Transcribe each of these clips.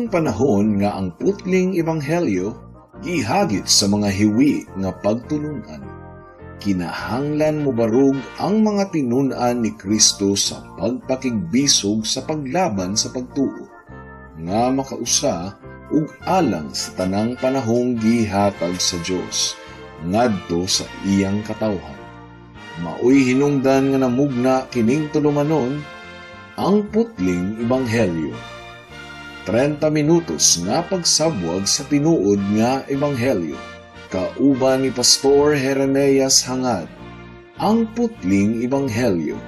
Kining panahon nga ang putling ebanghelyo gihagit sa mga hiwi nga pagtulunan. Kinahanglan mo barug ang mga tinun-an ni Kristo sa pagpakigbisog sa paglaban sa pagtuo, nga makausa ug alang sa tanang panahong gihatag sa Dios ngadto sa iyang katawhan. Maoy hinungdan nga namugna kining tulumanon ang putling ebanghelyo. 30 minutos nga pagsabwag sa tinuod nga ebanghelyo. Kauban ni Pastor Jeremias Hangad, ang putling ebanghelyo.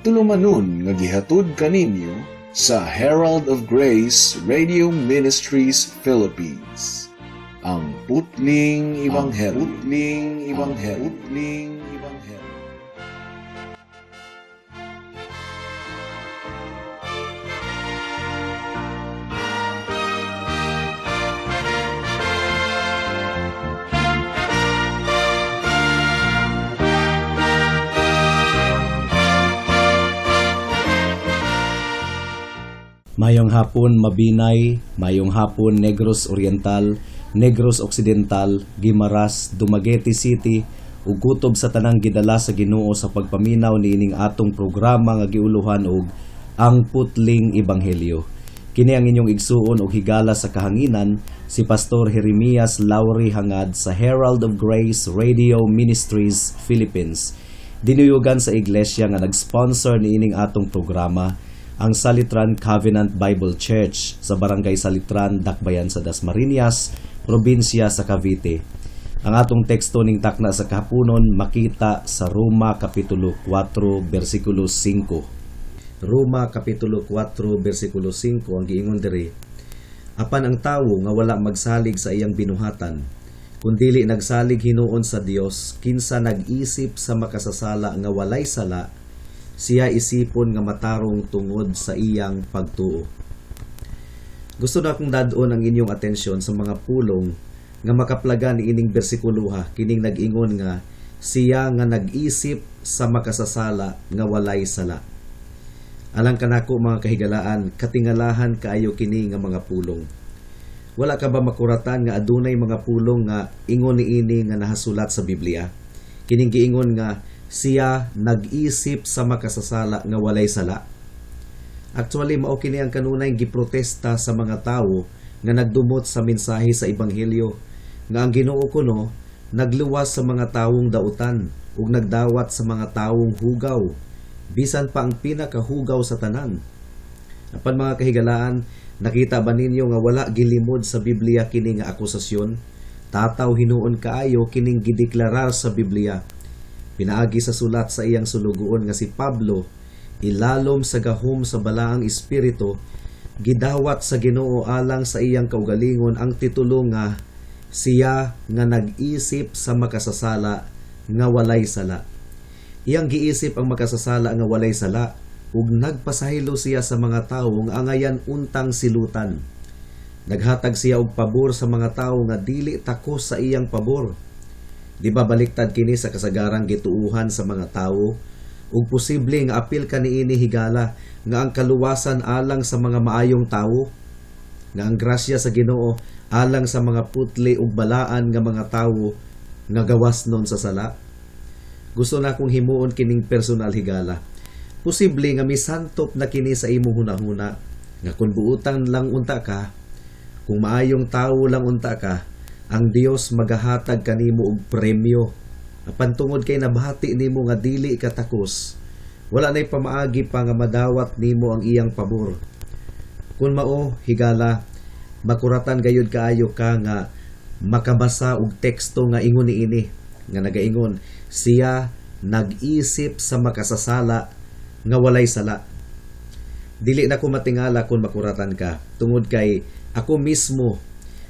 Tulumanon nga gihatod kaninyo sa Herald of Grace Radio Ministries Philippines. Ang putling ebanghelyo. Putling ebanghelyo. Putling ebanghelyo. Mayong hapon Mabinay, mayong hapon Negros Oriental, Negros Occidental, Guimaras, Dumaguete City, ug kutob sa tanang gidala sa Ginoo sa pagpaminaw niining atong programa nga giuluhan og ang putling ebanghelyo. Kini ang inyong igsuon og higala sa kahanginan si Pastor Jeremias Lauri Hangad sa Herald of Grace Radio Ministries Philippines. Dinuyugan sa iglesia nga nag-sponsor niining atong programa, ang Salitran Covenant Bible Church sa Barangay Salitran, Dakbayan sa Dasmariñas, probinsya sa Cavite. Ang atong teksto ning takna sa kahaponon makita sa Roma Kapitulo 4, versikulo 5. Roma Kapitulo 4, versikulo 5 ang giingon diri: Apan ang tawo nga wala magsalig sa iyang binuhatan, kundili nagsalig hinuon sa Dios, kinsa nag-isip sa makasasala nga walay sala, siya isipon nga matarong tungod sa iyang pagtuo. Gusto na akong dadon ang inyong atensyon sa mga pulong nga makaplaga ni ining bersikuloha, kining nag-ingon nga siya nga nag-isip sa makasasala nga walay sala. Alang kanako mga kahigalaan, katingalahan kaayo kini nga mga pulong. Wala ka ba makuratan nga adunay mga pulong nga ingon niini nga nahasulat sa Biblia? Kining giingon nga siya nag-isip sa makasasala nga walay sala. Actually, mao kini ang kanunay giprotesta sa mga tawo nga nagdumot sa mensahe sa ebanghelyo nga ang Ginoo kuno nagluwas sa mga tawong dautan ug nagdawat sa mga tawong hugaw, bisan pa ang pinakahugaw sa tanan. Apan mga kahigalaan, nakita ba ninyo nga wala gilimod sa Biblia kini nga akusasyon? Tataw hinuon kaayo kining gideklarar sa Biblia. Pinaagi sa sulat sa iyang sulugoon nga si Pablo, ilalom sa gahom sa balaang espiritu, gidawat sa Ginoo alang sa iyang kaugalingon ang titulo nga siya nga nag-isip sa makasasala nga walay sala. Iyang giisip ang makasasala nga walay sala ug nagpasahilo siya sa mga tawo nga angayan untang silutan. Naghatag siya og pabor sa mga tawo nga dili takos sa iyang pabor. Di ba baliktad kini sa kasagarang gituuhan sa mga tawo ug posible nga apil kaniini higala nga ang kaluwasan alang sa mga maayong tawo, nga ang grasya sa Ginoo alang sa mga putli ug balaan nga mga tawo nga gawas nun sa sala. Gusto na kong himuon kining personal higala. Posible nga misantop na kini sa imong hunahuna nga kung buutan lang unta ka, kung maayong tawo lang unta ka, ang Dios magahatag kanimo og premyo. Apan tungod kay nabahati nimo nga dili ka takos, wala nay pamaagi pa nga madawat nimo ang iyang pabor. Kun mao higala, makuratan gayud kaayo ka nga makabasa og teksto nga ingon niini nga nagaingon siya nag-isip sa makasasala nga walay sala. Dili na ko matingala kung makuratan ka, tungod kay ako mismo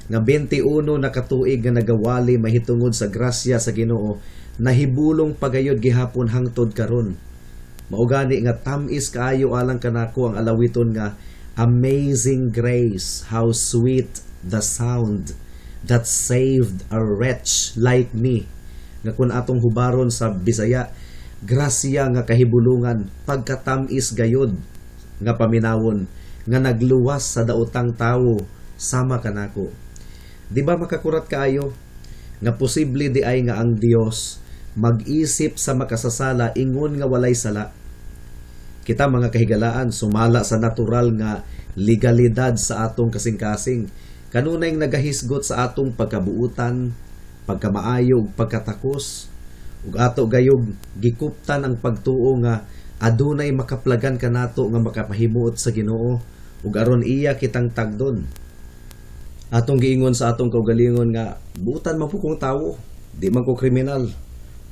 nga 21 na katuig nga nagawali mahitungod sa grasya sa Ginoo, nahibulong pagayod gihapon hangtod karon. Mao gani nga tamis kaayo alang kanako ang alawiton nga Amazing Grace, how sweet the sound that saved a wretch like me. Nga kun atong hubaron sa Bisaya, grasya nga kahibulungan, pagkatamis gayod nga paminawon, nga nagluwas sa daotang tawo sama kanako. Di ba makakurat kaayo nga posible di ay nga ang Dios mag-isip sa makasasala ingon nga walay sala? Kita mga kahigalaan sumala sa natural nga legalidad sa atong kasing-kasing. Kanunay nagahisgot sa atong pagkabuutan, pagkamaayo ug pagkatakos, ug ato gayog gikuptan ang pagtuo nga adunay makaplagan kanato nga makapahimuot sa Ginoo ug aron iya kitang tagdon. Atong giingon sa atong kaugalingon nga buutan man po kong tawo, di man ko kriminal,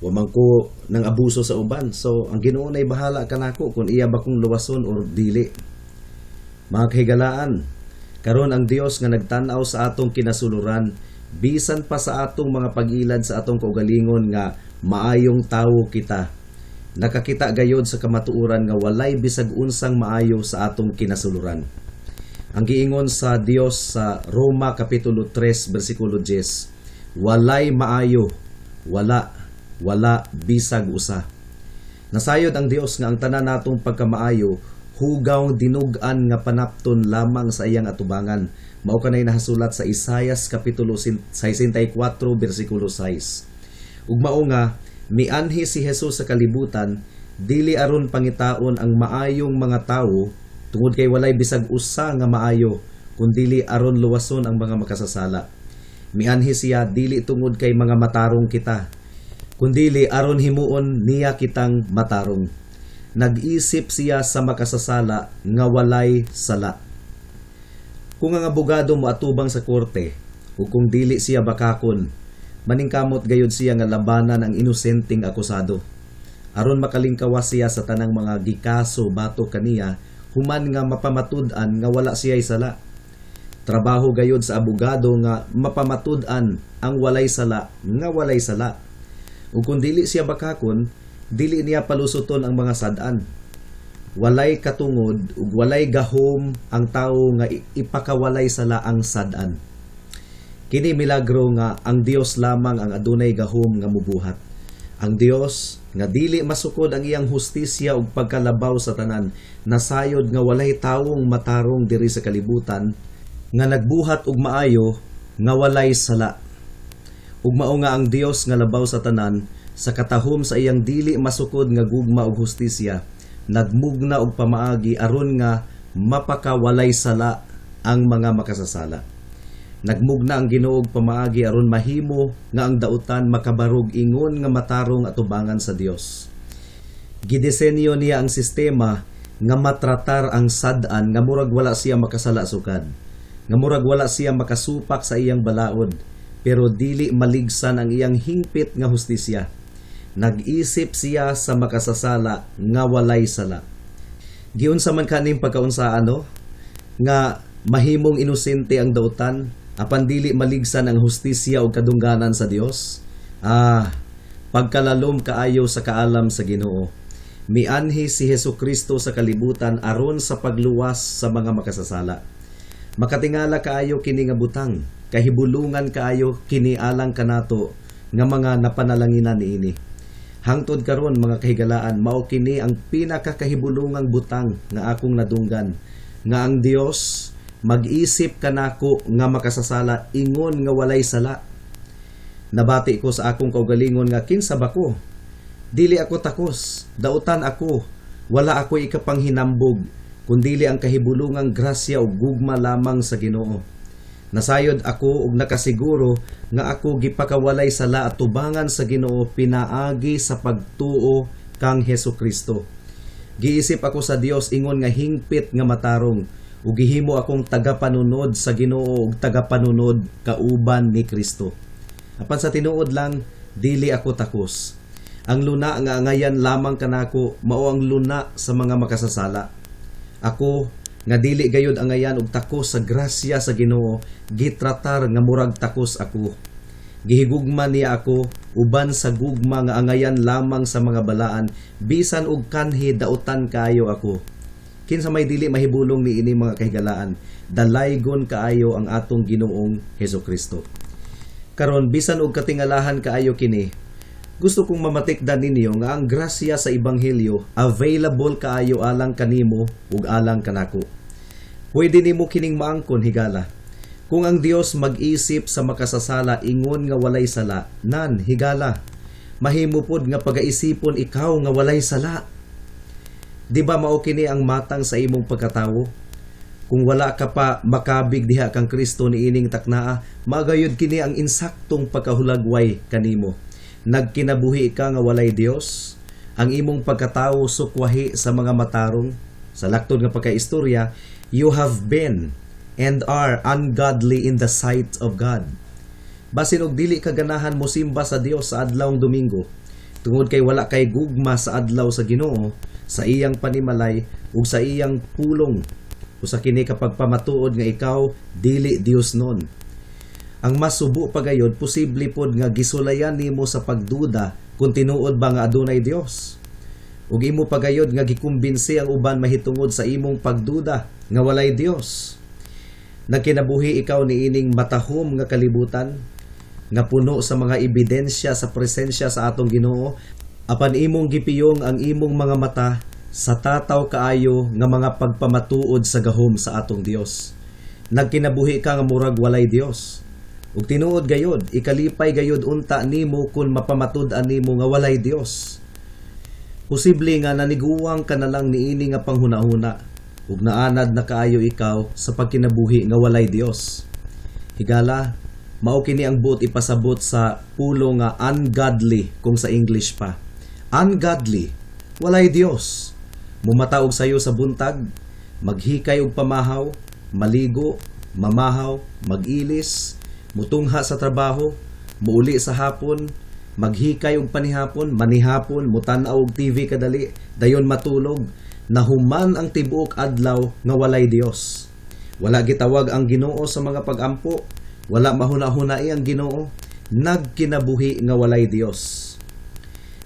wa man ko nang abuso sa uban. So ang Ginoo nay bahala kanako kung iya ba kong luwason or dili. Mga kahigalaan, karon ang Dios nga nagtan-aw sa atong kinasuluran bisan pa sa atong mga pag-ilad sa atong kaugalingon nga maayong tawo kita. Nakakita gayod sa kamatuoran nga walay bisag unsang maayo sa atong kinasuluran. Ang giingon sa Dios sa Roma kapitulo 3 bersikulo 10, walay maayo, wala bisag usa. Nasayod ang Dios nga ang tanan natong pagkamaayo hugaw dinug-an nga panapton lamang sa iyang atubangan. Mao kanay nahasulat sa Isaias kapitulo 64 bersikulo 6. Ug mao nga mianhi si Jesus sa kalibutan dili aron pangitaon ang maayong mga tawo tungod kay walay bisag usa nga maayo kundili aron luwason ang mga makasasala. Mianhi siya dili tungod kay mga matarong kita kundili aron himuon niya kitang matarong. Nag-isip siya sa makasasala nga walay sala. Kung ang abogado mo atubang sa korte ug kung dili siya bakakon, maningkamot gayud siya nga labanan ang inosenteng akusado aron makalingkawas siya sa tanang mga gikaso batok kaniya human nga mapamatud-an nga wala siya sala. Trabaho gayud sa abogado nga mapamatud-an ang walay sala nga walay sala. Ug kung dili siya bakakon, dili niya palusuton ang mga sad-an. Walay katungod ug walay gahom ang tawo nga ipakawalay sala ang sad-an. Kini milagro nga ang Dios lamang ang adunay gahom nga mubuhat. Ang Dios nga dili masukod ang iyang hustisya ug pagkalabaw sa tanan, nasayod nga walay tawong matarong diri sa kalibutan nga nagbuhat og maayo nga walay sala. Ug mao nga ang Dios nga labaw sa tanan sa katahom sa iyang dili masukod nga gugma ug hustisya, nagmugna og pamaagi aron nga mapakawalay sala ang mga makasasala. Nagmugna ang Ginoo og pamaagi aron mahimo nga ang dautan makabarog ingon nga matarong atubangan sa Dios. Gidisenyo niya ang sistema nga matratar ang sad-an nga murag wala siya makasala sukad, nga murag wala siya makasupak sa iyang balaod, pero dili maligsan ang iyang hingpit nga hustisya. Nag-isip siya sa makasasala nga walay sala. Giunsa man kaning pagkaunsa nga mahimong inosente ang dautan apan dili maligsan ang hustisya ug kadungganan sa Dios? Pagkalalom kaayo sa kaalam sa Ginoo. Mianhi si Hesukristo sa kalibutan aron sa pagluwas sa mga makasasala. Makatingala kaayo kini nga butang, kahibulungan kaayo kini alang kanato nga mga napanalanginan niini. Hangtod karon mga kahigalaan, mao kini ang pinakakahibulungang butang nga akong nadunggan, nga ang Dios mag-isip kanako nga makasasala ingon nga walay sala. Nabati ko sa akong kaugalingon nga kinsa ba ko? Dili ako takos, dautan ako, wala ako ikapanghinambog, kundili ang kahibulungang grasya ug gugma lamang sa Ginoo. Nasayod ako ug nakasiguro nga ako gipakawalay sala at tubangan sa Ginoo pinaagi sa pagtuo kang Hesukristo. Giisip ako sa Dios ingon nga hingpit nga matarong ug gihimo akong tagapanunod sa Ginoo ug tagapanunod kauban ni Kristo. Apan sa tinuod lang dili ako takos. Ang luna nga angayan lamang kanako mao ang luna sa mga makasasala. Ako nga dili gayud angayan og takos sa grasya sa Ginoo, gitratar nga murag takos ako. Gihigugma niya ako uban sa gugma nga angayan lamang sa mga balaan, bisan og kanhi dautan kaayo ako. Kinsa may dili mahibulong niini mga kahigalaan, dalaygon kaayo ang atong Ginoong Hesukristo. Karon bisan og katingalahan kaayo kini, gusto kong mamatikdan ninyo nga ang grasya sa ebanghelyo available kaayo alang kanimo ug alang kanako. Pwede nimo kining maangkon higala. Kung ang Dios mag-isip sa makasasala ingon nga walay sala, nan higala. Mahimo pod nga pagaisipon ikaw nga walay sala. Di ba mao kini ang matang sa imong pagkatawo? Kung wala ka pa makabig diha kang Kristo niining taknaa, magayod kini ang insaktong pagkahulagway kanimo. Nagkinabuhi ka nga walay Dios, ang imong pagkatawo sukwahi sa mga matarong. Sa laktod nga pagkaistorya, you have been and are ungodly in the sight of God. Basin og dili ka ganahan mo simba sa Dios sa adlawng Domingo, tungod kay wala kay gugma sa adlaw sa Ginoo, sa iyang panimalay ug sa iyang pulong, usa kini kapag pamatuod nga ikaw dili Dios nun. Ang mas subo pagayod, posible pod nga gisulayan nimo sa pagduda kung tinuod ba nga adunay Dios. Ug imo pagayod nga gikumbinsi ang uban mahitungod sa imong pagduda nga walay Dios. Nagkinabuhi ikaw niining matahom nga kalibutan nga puno sa mga ebidensya sa presensya sa atong Ginoo, apan imong gipiyong ang imong mga mata sa tataw kaayo nga mga pagpamatuod sa gahom sa atong Dios. Nagkinabuhi ka nga murag walay Dios. Ug tinuod gayod, ikalipay gayod unta nimo kung mapamatud-an nimo nga walay Dios. Posible nga naniguwang ka na lang niini nga panghuna-huna ug naanad na kaayo ikaw sa pagkinabuhi nga walay Dios. Higala, mao kini ang buot ipasabot sa pulo nga ungodly kung sa English pa. Ungodly, walay Dios. Mumataog sayo sa buntag, maghikay og pamahaw, maligo, mamahaw, magilis, mutungha sa trabaho, muuli sa hapon, maghikay og panihapon, manihapon, mutan-aw og TV kadali, dayon matulog, nahuman ang tibuok adlaw nga walay Dios. Wala gitawag ang Ginoo sa mga pagampo, wala mahuna-hunai ang Ginoo, nagkinabuhi nga walay Dios.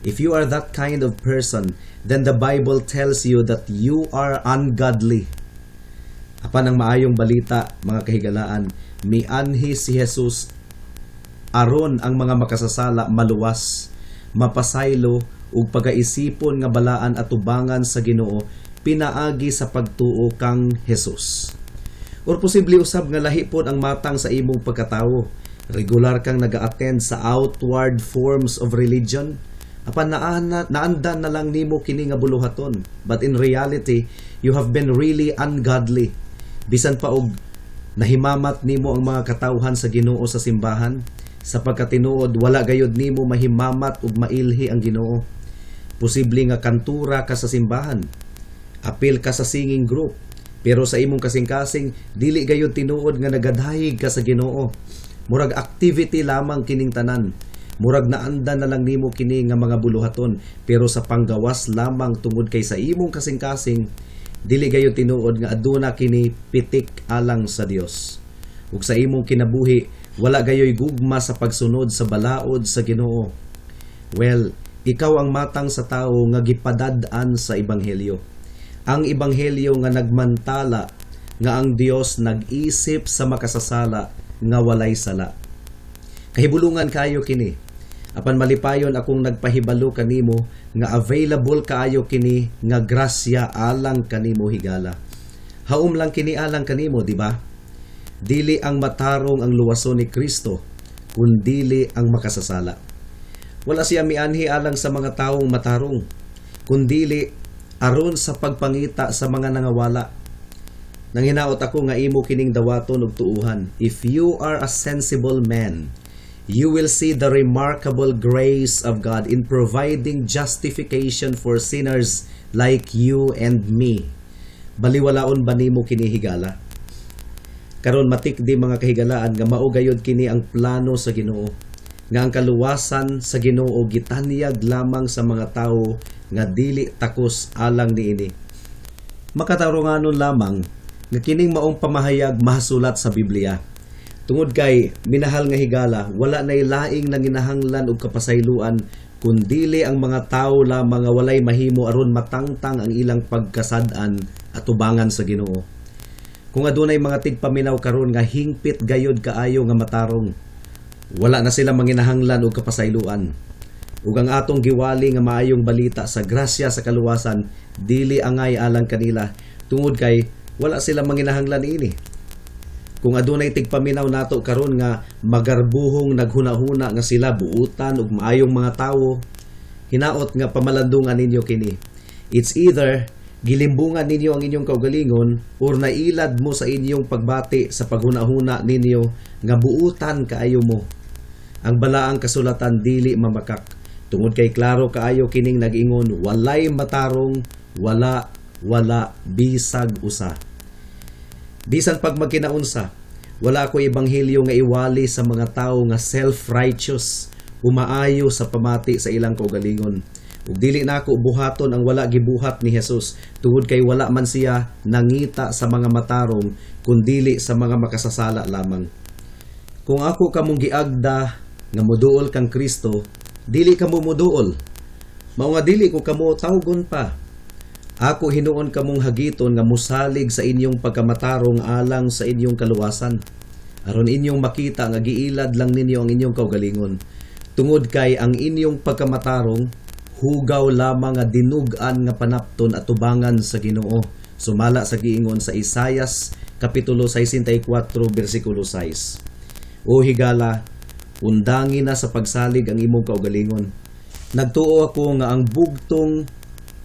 If you are that kind of person, then the Bible tells you that you are ungodly. Apan ang maayong balita, mga kahigalaan, mianhi si Jesus aron ang mga makasasala maluwas, mapasaylo ug pagaisipon nga balaan at tubangan sa Ginoo pinaagi sa pagtuo kang Jesus. Or posible usab nga lahi pod ang matang sa imong pagkatawo. Regular kang naga-attend sa outward forms of religion, apan naandan na lang nimo kini nga buluhaton. But in reality, you have been really ungodly. Bisan pa og nahimamat nimo ang mga katawhan sa Ginoo sa simbahan, sa pagkatinuod wala gayud nimo mahimamat ug mailhi ang Ginoo. Posible nga kantura ka sa simbahan, apil ka sa singing group, pero sa imong kasing-kasing dili gayud tinuod nga nagadahig ka sa Ginoo. Murag activity lamang kining tanan. Murag naandan na lang nimo kini nga mga buluhaton, pero sa panggawas lamang tungod kay sa imong kasing-kasing dili gayud tinuod nga aduna kini pitik alang sa Dios. Ug sa imong kinabuhi wala gayoy gugma sa pagsunod sa balaod sa Ginoo. Well, ikaw ang matang sa tao nga gipadad-an sa ebanghelyo. Ang ebanghelyo nga nagmantala nga ang Dios nag-isip sa makasasala nga walay sala. Kahibulungan kayo kini. Apan malipayon akong nagpahibalo kanimo nga available kaayo kini nga grasya alang kanimo higala. Haum lang kini alang kanimo, di ba? Dili ang matarong ang luwason ni Kristo, kundili ang makasasala. Wala siya mianhi alang sa mga taong matarong, kundili aron sa pagpangita sa mga nangawala. Nanghinaot ako nga imo kining dawaton ug tuuhan. If you are a sensible man, you will see the remarkable grace of God in providing justification for sinners like you and me. Baliwalaon ba nimo kini higala? Karon matikdi mga kahigalaan nga mao gayud kini ang plano sa Ginoo, nga ang kaluwasan sa Ginoo gitanyag lamang sa mga tawo nga dili takos alang niini. Makatarunganon lamang nga kining maong pamahayag mahasulat sa Biblia. Tungod kay minahal nga higala, wala nay laing nanginahanglan og kapasayloan kundili ang mga tawo lamang nga walay mahimo aron matangtang ang ilang pagkasad-an at tubangan sa Ginoo. Kung adunay mga tigpaminaw karon nga hingpit gayod kaayo nga matarong, wala na sila manginahanglan og kapasayloan. Ug ang atong giwali nga maayong balita sa grasya sa kaluwasan dili angay alang kanila, tungod kay wala sila manginahanglan ini. Kung adunay tigpaminaw nato karon nga magarbuhong naghuna-huna nga sila buutan ug maayong mga tawo, hinaot nga pamalandungan ninyo kini. It's either gilimbungan ninyo ang inyong kaugalingon or nailad mo sa inyong pagbati sa paghuna-huna ninyo nga buutan kaayo mo. Ang balaang kasulatan dili mamakak. Tungod kay klaro kaayo kining nag-ingon, walay matarong, wala bisag usa. Bisan pag magkinaunsa, wala ko ebanghelyo nga iwali sa mga tawo nga self-righteous, umaayo sa pamati sa ilang kaugalingon. Ug dili nako buhaton ang wala gibuhat ni Jesus, tungod kay wala man siya nangita sa mga matarong, kundili sa mga makasasala lamang. Kung ako kamong giagda nga moduol kang Kristo, dili kamo moduol. Mao nga dili ko kamo tawgon pa. Ako hinuon kamong hagiton nga musalig sa inyong pagkamatarong alang sa inyong kaluwasan, aron inyong makita nga giilad lang ninyo ang inyong kaugalingon. Tungod kay ang inyong pagkamatarong hugaw lamang nga dinugan nga panapton at tubangan sa Ginoo. Sumala sa giingon sa Isayas kapitulo 64 bersikulo 6. O higala, undangin na sa pagsalig ang imong kaugalingon. Nagtuo ako nga ang bugtong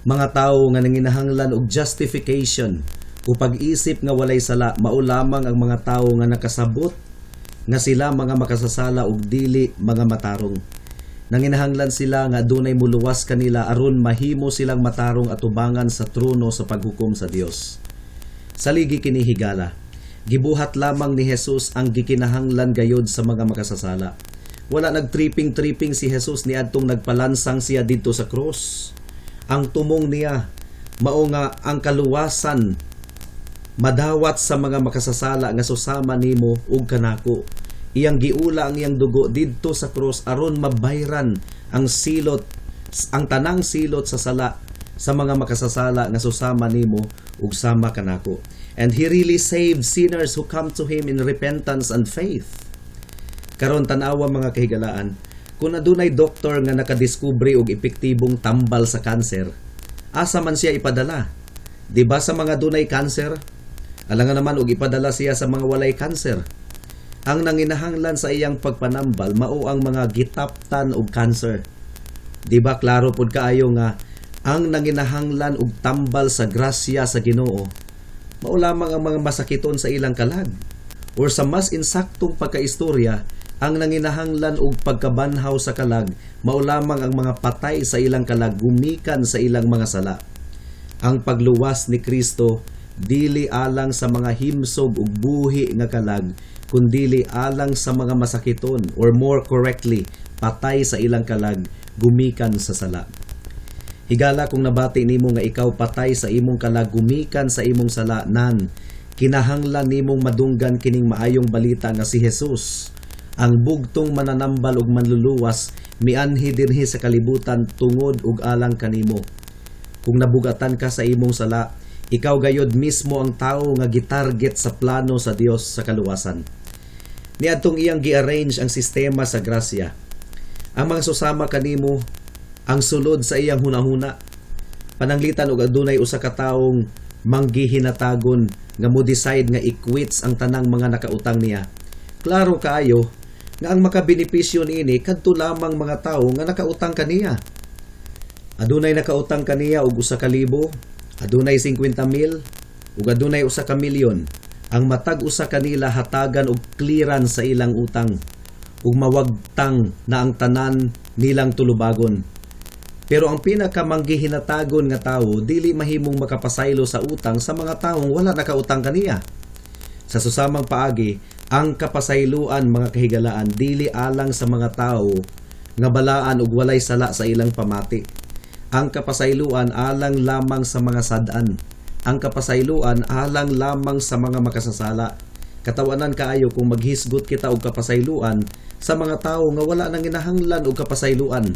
mga tao nga nanginahanglan og justification o pag-isip nga walay sala, mao lamang ang mga tao nga nakasabot nga sila mga makasasala og dili mga matarong. Nanginahanglan sila nga adunay muluwas kanila aron mahimo silang matarong at tubangan sa trono sa paghukom sa Dios. Saligi kini higala, gibuhat lamang ni Jesus ang gikinahanglan gayod sa mga makasasala. Wala nagtripping-tripping si Jesus ni adtong nagpalansang siya didto sa cross. Ang tumong niya mao nga ang kaluwasan madawat sa mga makasasala nga susama nimo ug kanako. Iyang giula ang iyang dugo didto sa cross aron mabayran ang silot, ang tanang silot sa sala sa mga makasasala nga susama nimo ug sama kanako. And he really saved sinners who come to him in repentance and faith. Karon tan-awa mga kahigalaan, kung adunay doktor nga nakadiskubre og epektibong tambal sa kanser, asa man siya ipadala? Di ba sa mga dunay kanser? Alangan naman og ipadala siya sa mga walay kanser. Ang nanginahanglan sa iyang pagpanambal mao ang mga gitaptan og kanser. Di ba klaro pud kaayo nga ang nanginahanglan og tambal sa grasya sa Ginoo mao lamang ang mga masakiton sa ilang kalag, or sa mas insaktong pagkaistorya, ang nanginahanglan og pagkabanhaw sa kalag mao lamang ang mga patay sa ilang kalag gumikan sa ilang mga sala. Ang pagluwas ni Kristo dili alang sa mga himsog ug buhi nga kalag, kundili alang sa mga masakiton, or more correctly, patay sa ilang kalag gumikan sa sala. Higala kung nabati nimo nga ikaw patay sa imong kalag gumikan sa imong sala, nan kinahanglan nimong madunggan kining maayong balita nga si Jesus, ang bugtong mananambal ug manluluwas, mianhi dinhi sa kalibutan tungod ug alang kanimo. Kung nabugatan ka sa imong sala, ikaw gayod mismo ang tawo nga gitarget sa plano sa Dios sa kaluwasan. Niadtong iyang gi-arrange ang sistema sa grasya, ang mga susama kanimo ang sulod sa iyang hunahuna. Pananglitan og adunay usa ka tawong manggihinatagon nga mo decide nga i-quits ang tanang mga nakautang niya. Klaro kaayo nga ang makabenepisyo niini kadto lamang mga tawo nga nakautang kaniya. Adunay nakautang kaniya og 1,000, adunay 50,000 ug adunay 1 ka milyon. Ang matag usa kanila hatagan og clearance sa ilang utang ug mawagtang na ang tanan nilang tulubagon. Pero ang pinakamanggihinatagon nga tawo dili mahimong makapasaylo sa utang sa mga taong wala nakautang kaniya. Sa susamang paagi, ang kapasayloan mga kahigalaan dili alang sa mga tawo nga balaan ug walay sala sa ilang pamati. Ang kapasayloan alang lamang sa mga sad-an. Ang kapasayloan alang lamang sa mga makasasala. Katawanan kaayo kung maghisgot kita og kapasayloan sa mga tawo nga wala nang ginahanglan og kapasayloan,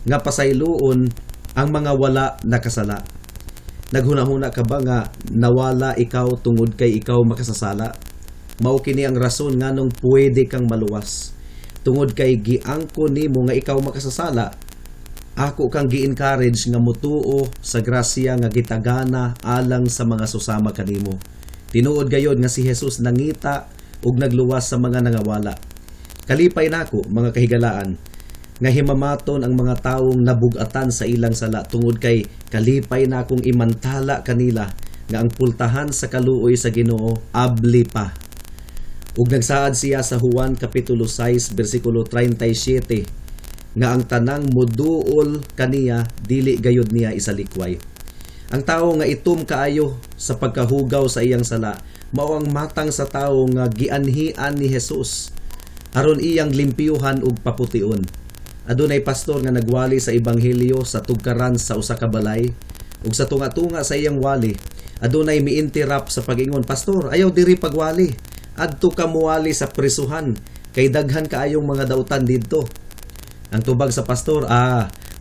nga pasayloon ang mga wala nakasala. Naghuna-huna ka ba nga nawala ikaw tungod kay ikaw makasasala? Mao kini ang rason nganong pwede kang maluwas. Tungod kay giangko nimo nga ikaw makasasala, ako kang gi-encourage nga mutuo sa grasya nga gitagana alang sa mga susama kanimo. Tinuod gayod nga si Jesus nangita ug nagluwas sa mga nangawala. Kalipay nako mga kahigalaan nga himamaton ang mga taong nabugatan sa ilang sala tungod kay kalipay na akong imantala kanila nga ang pultahan sa kaluoy sa Ginoo abli pa. Ug nagsaad siya sa Juan kapitulo 6 bersikulo 37 nga ang tanang moduol kaniya dili gayud niya isalikway. Ang tawo nga itom kaayo sa pagkahugaw sa iyang sala mao ang matang sa tawo nga gianhian ni Jesus aron iyang limpyuhan ug papution. Adunay pastor nga nagwali sa ebanghelyo sa tugkaran sa usa ka balay ug sa tunga-tunga sa iyang wali adunay mi-interrupt sa pag-ingon, "Pastor, ayaw diri pagwali. Adto ka muwali sa prisuhan kay daghan kaayong mga dautan didto." Ang tubag sa pastor,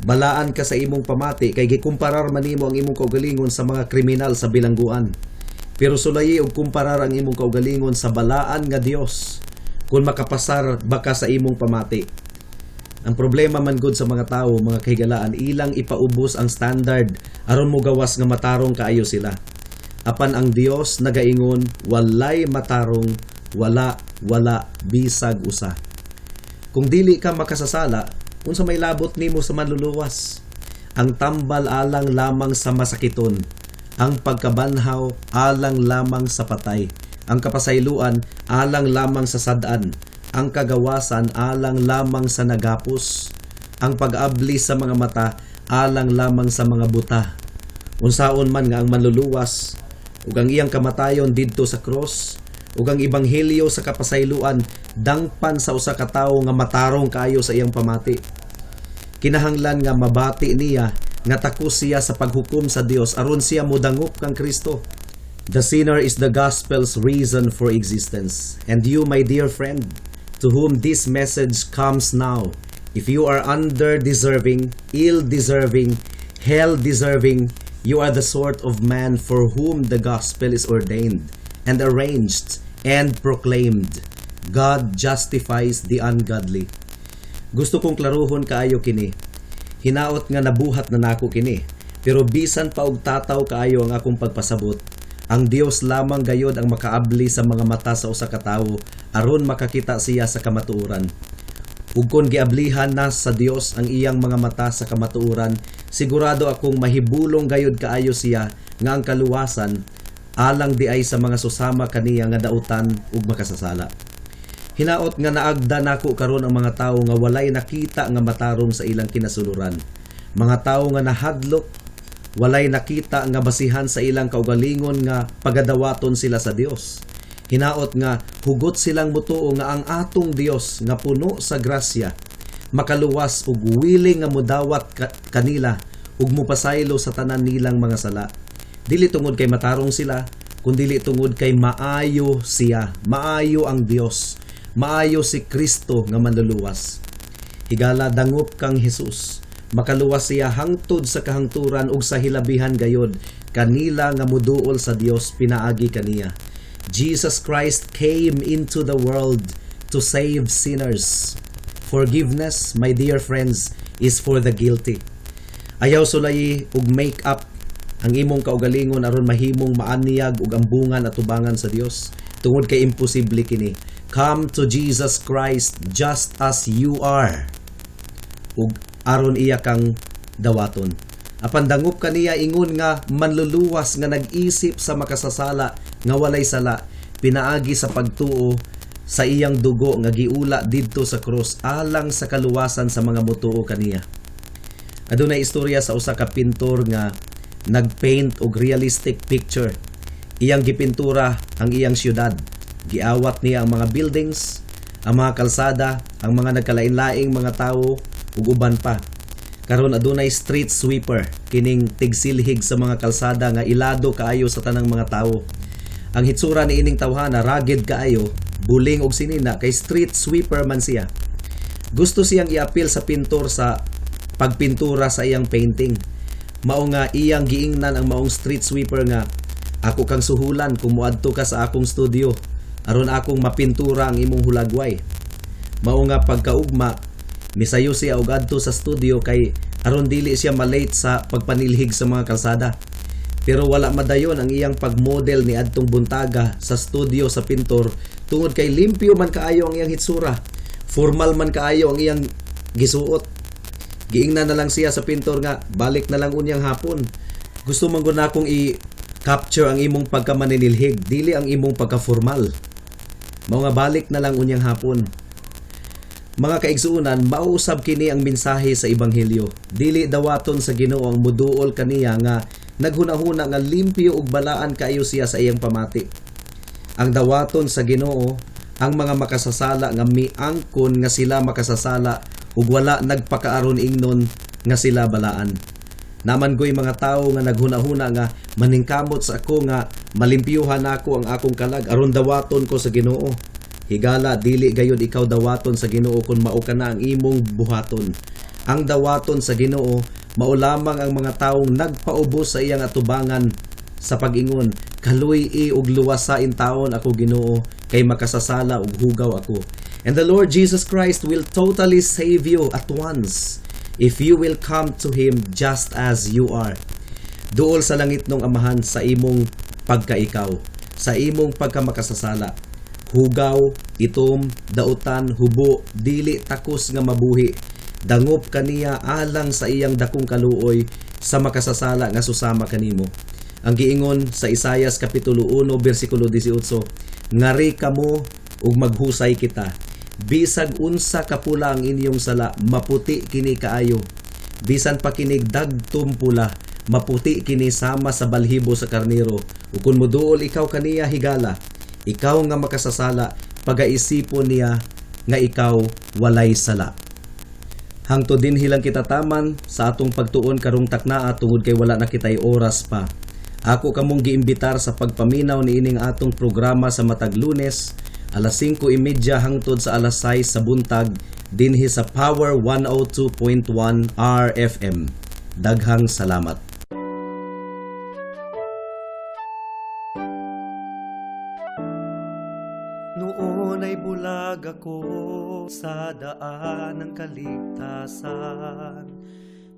balaan ka sa imong pamati kay gikumparar man nimo ang imong kaugalingon sa mga kriminal sa bilangguan. Pero sulayi og kumparar ang imong kaugalingon sa balaan nga Dios kung makapasar baka sa imong pamati. Ang problema man gud sa mga tao, mga kahigalaan, ilang ipaubos ang standard aron mo gawas nga matarong kaayo sila. Apan ang Dios nagaingon, walay matarong, wala bisag usa. Kung dili ka makasasala, unsa may labot nimo sa manluluwas? Ang tambal alang lamang sa masakiton, ang pagkabanhaw alang lamang sa patay, ang kapasayloan alang lamang sa sad-an, ang kagawasan alang lamang sa nagapos, ang pag-abli sa mga mata alang lamang sa mga buta. Unsaon man nga ang manluluwas ug ang iyang kamatayon didto sa cross ug ang ebanghelyo sa kapasayloan dangpan sa usa ka tawo nga matarong kaayo sa iyang pamati. Kinahanglan nga mabati niya nga takos siya sa paghukom sa Dios aron siya modangop kang Kristo. The sinner is the gospel's reason for existence. And you, my dear friend, to whom this message comes now, if you are under-deserving, ill-deserving, hell-deserving, you are the sort of man for whom the gospel is ordained and arranged and proclaimed. God justifies the ungodly. Gusto kong klaruhon kaayo kini. Hinaot nga nabuhat na nako kini. Pero bisan pa og tataw kaayo ang akong pagpasabot, ang Dios lamang gayod ang makaabli sa mga mata sa usa ka tawo aron makakita siya sa kamatuoran. Ug kon giablihan na sa Dios ang iyang mga mata sa kamatuoran, sigurado akong mahibulong gayud kaayo siya nga ang kaluwasan alang di ay sa mga susama kaniya nga dautan ug makasasala. Hinaot nga naagda nako karon ang mga tawo nga walay nakita nga matarong sa ilang kinasuluran. Mga tawo nga nahadlok, walay nakita nga basihan sa ilang kaugalingon nga pagadawaton sila sa Dios. Hinaot nga hugot silang mutuo nga ang atong Dios nga puno sa grasya makaluwas ug willing nga modawat kanila ug mopasaylo sa tanan nilang mga sala. Dili tungod kay matarong sila, kundi tungod kay maayo siya, maayo ang Dios, maayo si Kristo nga manluluwas. Higala dangop kang Jesus, makaluwas siya hangtod sa kahangturan ug sa hilabihan gayod kanila nga moduol sa Dios pinaagi kaniya. Jesus Christ came into the world to save sinners. Forgiveness, my dear friends, is for the guilty. Ayaw sulayi ug make up ang imong kaugalingon aron mahimong maaniyag ug ambungan at tubangan sa Dios. Tungod kay imposible kini. Come to Jesus Christ just as you are. Ug aron iya kang dawaton. Apan dangop kaniya ingon nga manluluwas nga nag-isip sa makasasala nga walay sala, pinaagi sa pagtuo sa iyang dugo nga giula didto sa cross alang sa kaluwasan sa mga motuo kaniya. Adunay istorya sa usa ka pintor nga nagpaint og realistic picture. Iyang gipintura ang iyang syudad. Giawat niya ang mga buildings, ang mga kalsada, ang mga nagkalain-laing mga tawo ug uban pa. Karon adunay street sweeper kining tigsilhig sa mga kalsada nga ilado kaayo sa tanang mga tawo. Ang hitsura ni ining tawhana rugged kaayo, buling og sinina kay street sweeper man siya. Gusto siyang iapil sa pintor sa pagpintura sa iyang painting. Mao nga iyang giingnan ang maong street sweeper nga, "Ako kang suhulan kung moadto ka sa akong studio aron akong mapintura ang imong hulagway." Mao nga pagkaugma, misayo siya og adto sa studio kay aron dili siya malate sa pagpanilhig sa mga kalsada. Pero wala madayon ang iyang pagmodel ni adtong buntaga sa studio sa pintor tungod kay limpyo man kaayo ang iyang hitsura. Formal man kaayo ang iyang gisuot. Giingnan na lang siya sa pintor nga balik na lang unyang hapon. Gusto man gud akong i-capture ang imong pagkamaninilhig, dili ang imong pagka-formal. Mao nga balik na lang unyang hapon. Mga kaigsuunan, mauusab kini ang mensahe sa ebanghelyo. Dili dawaton sa Ginoo ang muduol kaniya nga naghunahuna nga limpyo ug balaan kaayo siya sa iyang pamati. Ang dawaton sa Ginoo ang mga makasasala nga miangkon nga sila makasasala ug wala nagpakaaron ingnon nga sila balaan. Naman goy mga tawo nga naghunahuna nga maningkamot sa ako nga malimpyuhan ako ang akong kalag aron dawaton ko sa Ginoo. Higala dili gayud ikaw dawaton sa Ginoo kun mao ka na ang imong buhaton. Ang dawaton sa Ginoo mao lamang ang mga taong nagpaubos sa iyang atubangan sa pag-ingon, kaluy-i ug luwasain taon ako Ginoo kay makasasala ug hugaw ako. And the Lord Jesus Christ will totally save you at once if you will come to Him just as you are. Duol sa langit nung Amahan sa imong pagkaikaw, sa imong pagkamakasasala. Hugaw, itom, dautan, hubo, dili takos nga mabuhi. Dangop kaniya alang sa iyang dakong kaluoy sa makasasala nga susama kanimo. Ang giingon sa Isaias kapitulo 1 bersikulo 18, ngari kamo ug maghusay kita. Bisag unsa kapula ang inyong sala, maputi kini kaayo. Bisan pa kinig dagtom pula, maputi kini sama sa balhibo sa karnero. Ug kun moduol ikaw kaniya higala, ikaw nga makasasala, pagaisipon niya nga ikaw walay sala. Hangtod din hilang kita taman sa atong pagtuon karong taknaa tungod kay wala na kitay oras pa. Ako kamong giimbitar sa pagpaminaw ni ining atong programa sa matag Lunes, alas 5:30 hangtod sa alas 6 sa buntag dinhi sa Power 102.1 RFM. Daghang salamat. Noon ay bulag ako sa daan ng kaligtasan.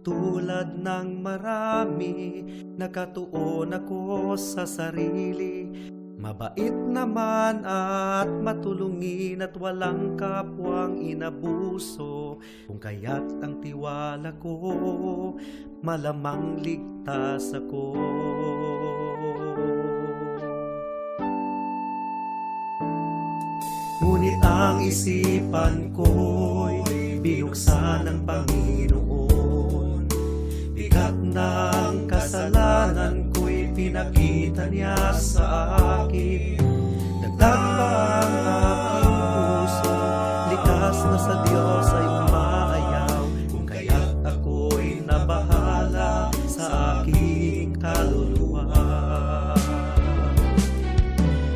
Tulad ng marami, nakatuon ako sa sarili. Mabait naman at matulungin at walang kapwang inabuso. Kung kaya't ang tiwala ko, malamang ligtas ako. Ngunit ang isipan ko'y binuksan ng Panginoon. Bigat ng kasalanan ko'y pinakita niya sa akin. Dagdag pa ang aking puso, likas na sa Diyos ay umaayaw. Kung kaya't ako'y nabahala sa aking kaluluwa.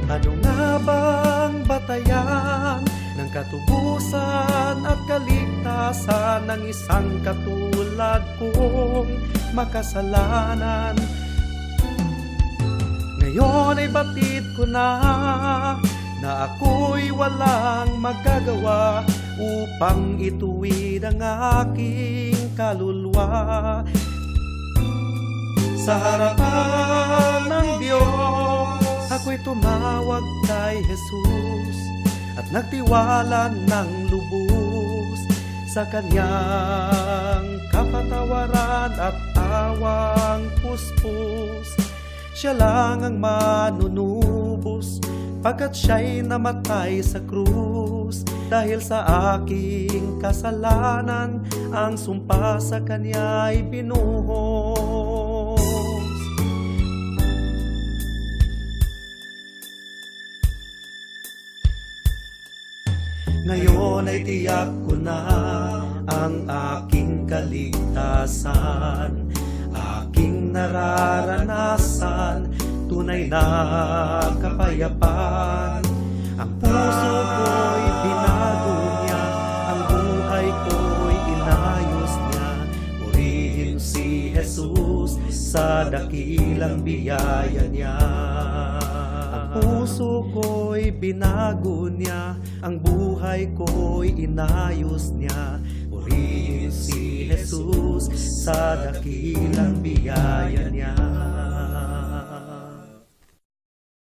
Ano nga bang batayan ng katubusan at kaligtasan ng isang katulad kong makasalanan? Ngayon ay batid ko na ako'y walang magagawa upang ituwid ang aking kaluluwa sa harapan ng Diyos. Ako'y tumawag kay Jesus at nagtiwala ng lubos sa kanyang kapatawaran at awang puspos. Siya lang ang manunubos pagkat siya'y namatay sa krus. Dahil sa aking kasalanan, ang sumpa sa kanya'y binuhos. Ngayon ay tiyak ko na ang aking kaligtasan, aking nararanasan, tunay na kapayapaan. Ang puso ko'y binago niya, ang buhay ko'y inayos niya. Purihin si Jesus sa dakilang biyaya niya. Puso ko'y binago niya, ang buhay ko'y inayos niya. Purihin si Jesus sa dakilang biyaya niya.